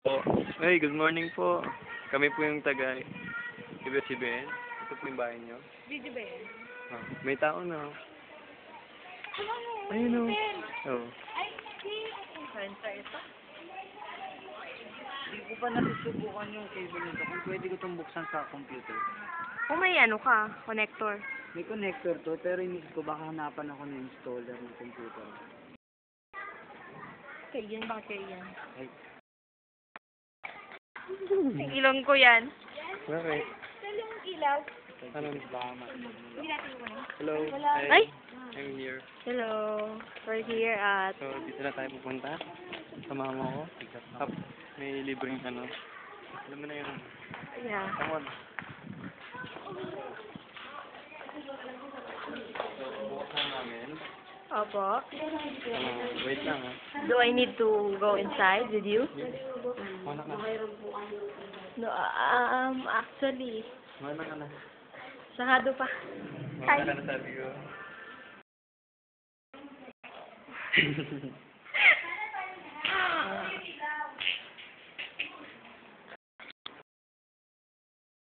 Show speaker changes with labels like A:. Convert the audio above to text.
A: Po. Hey, good morning po. Kami po yung taga ABS-CBN. Ito po yung bahay niyo.
B: Video ba yan?
A: Oh, may tao na. Ayun o. Oh.
B: Ay, si... Sensor ito?
C: Hindi ko pa nasusubukan yung cable nito. Kung pwede ko itong buksan sa computer.
B: Kung may ano ka, connector.
C: May connector to, pero inisip ko baka hanapan ako ng installer ng computer.
B: Okay, yan. Bakit kayo yan?
C: Ay,
B: Ang ilong ko yan.
A: Okay.
B: Saan yung ilaw?
A: Ano?
C: baka ma-
B: Hindi natin mo na.
A: Hello.
B: Ay!
A: I'm here.
B: Hello. We're here at...
A: So, dito na tayo pupunta. Sa mama ko. Up. May libreng ano. Alam mo na yun.
B: Yeah.
A: Come on. So, bukas na namin.
B: Opo.
A: Wait lang ha.
B: Do I need to go inside with you?
A: Manak na.
B: No, actually,
A: Manak ka na.
B: sahado pa.
A: Manak ka na sabi ko.